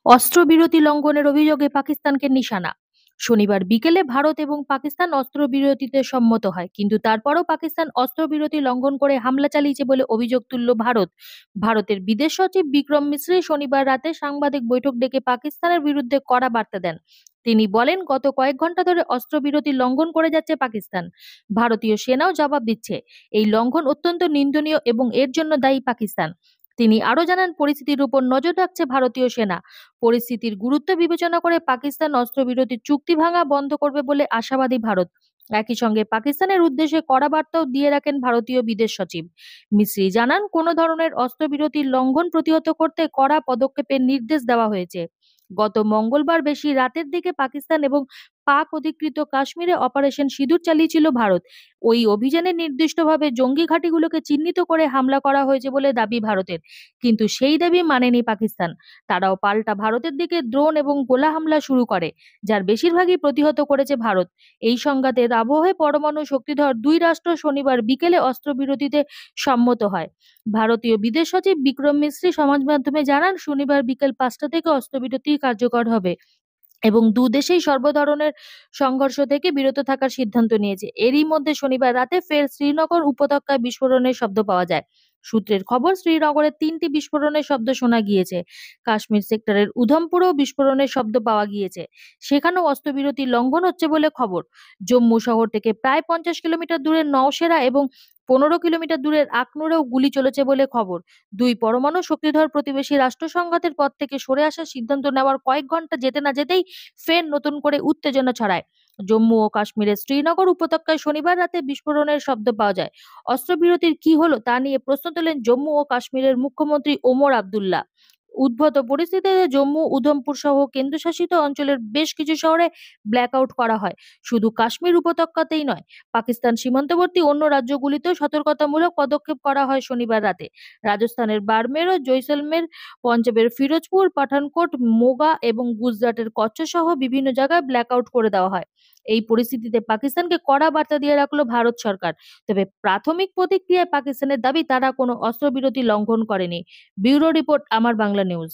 অস্ত্রবিরতি লঙ্ঘনের অভিযোগে পাকিস্তানকে নিশানা। শনিবার বিকেলে ভারত এবং পাকিস্তান অস্ত্রবিরতিতে সম্মত হয়, কিন্তু তারপরও পাকিস্তান অস্ত্রবিরতি লঙ্ঘন করে হামলা চালিয়েছে বলে অভিযোগ তুলল ভারত। ভারতের বিদেশ সচিব বিক্রম মিশ্রি শনিবার রাতে সাংবাদিক বৈঠক ডেকে পাকিস্তানের বিরুদ্ধে কড়া বার্তা দেন। তিনি বলেন, গত কয়েক ঘন্টা ধরে অস্ত্রবিরতি লঙ্ঘন করে যাচ্ছে পাকিস্তান। ভারতীয় সেনাও জবাব দিচ্ছে। এই লঙ্ঘন অত্যন্ত নিন্দনীয় এবং এর জন্য দায়ী পাকিস্তান। তিনি আরো জানান, পরিস্থিতির উপর নজর রাখছে ভারতীয় সেনা। পরিস্থিতির গুরুত্ব বিবেচনা করে পাকিস্তান অস্ত্রবিরতি চুক্তি ভাঙা বন্ধ করবে বলে আশাবাদী ভারত। একই সঙ্গে পাকিস্তানের উদ্দেশ্যে কড়া বার্তাও দিয়ে রাখেন ভারতীয় বিদেশ সচিব। মিশ্রি জানান, কোনো ধরনের অস্ত্রবিরতির লঙ্ঘন প্রতিহত করতে কড়া পদক্ষেপের নির্দেশ দেওয়া হয়েছে। গত মঙ্গলবার বেশি রাতের দিকে পাকিস্তান এবং পাক অধিকৃত কাশ্মীরে অপারেশন সিঁদুর চালিয়েছিল ভারত। ওই অভিযানে নির্দিষ্টভাবে জঙ্গি ঘাঁটিগুলোকে চিহ্নিত করে হামলা করা হয়েছে বলে দাবি ভারতের, কিন্তু সেই দাবি মানেনি পাকিস্তান। তারাও পাল্টা ভারতের দিকে ড্রোন এবং গোলা হামলা শুরু করে, যার বেশিরভাগই প্রতিহত করেছে ভারত। এই সংঘাতের আবহে পরমাণু শক্তিধর দুই রাষ্ট্র শনিবার বিকেলে অস্ত্রবিরতিতে সম্মত হয়। ভারতীয় বিদেশ সচিব বিক্রম মিশ্রি সমাজ মাধ্যমে জানান, শনিবার বিকেল 5টা থেকে অস্ত্রবিরতি কার্যকর হবে এবং দেশেই সর্বধরনের সংঘর্ষ থেকে বিরত থাকার সিদ্ধান্ত নিয়েছে। এরই মধ্যে শনিবার রাতে ফের শ্রীনগর উপত্যকায় বিস্ফোরণের শব্দ পাওয়া যায়। সূত্রের খবর, শ্রীনগরে 3টি বিস্ফোরণের শব্দ শোনা গিয়েছে। কাশ্মীর সেক্টরের উধমপুরেও বিস্ফোরণের শব্দ পাওয়া গিয়েছে। সেখানেও অস্ত্রবিরতি লঙ্ঘন হচ্ছে বলে খবর। জম্মু শহর থেকে প্রায় 50 কিলোমিটার দূরের নওশেরা এবং 15 কিলোমিটার দূরের আখনুরেও গুলি চলেছে বলে খবর। দুই পরমাণু শক্তিধর প্রতিবেশী রাষ্ট্র সংঘাতের পর থেকে সরে আসার সিদ্ধান্ত নেওয়ার কয়েক ঘন্টা যেতে না যেতেই ফের নতুন করে উত্তেজনা ছড়ায়। জম্মু ও কাশ্মীরের শ্রীনগর উপত্যকায় শনিবার রাতে বিস্ফোরণের শব্দ পাওয়া যায়। অস্ত্রবিরতির কি হলো তা নিয়ে প্রশ্ন তোলেন জম্মু ও কাশ্মীরের মুখ্যমন্ত্রী ওমর আবদুল্লাহ। উদ্ভূত পরিস্থিতিতে জম্মু, উধমপুর সহ কেন্দ্রশাসিত অঞ্চলের বেশ কিছু শহরে ব্ল্যাকআউট করা হয়। শুধু কাশ্মীর উপত্যকাতেই নয়, পাকিস্তান সীমান্তবর্তী অন্য রাজ্যগুলিতেও সতর্কতামূলক পদক্ষেপ করা হয় শনিবার রাতে। রাজস্থানের বাড়মের ও জৈসলমের, পঞ্জাবের ফিরোজপুর, পাঠানকোট, মোগা এবং গুজরাটের কচ্ছ সহ বিভিন্ন জায়গায় ব্ল্যাকআউট করে দেওয়া হয়। এই পরিস্থিতিতে পাকিস্তানকে কড়া বার্তা দিয়ে রাখলো ভারত সরকার। তবে প্রাথমিক প্রতিক্রিয়ায় পাকিস্তানের দাবি, তারা কোনো অস্ত্রবিরতি লঙ্ঘন করেনি। ব্যুরো রিপোর্ট, আমার বাংলা নিউজ।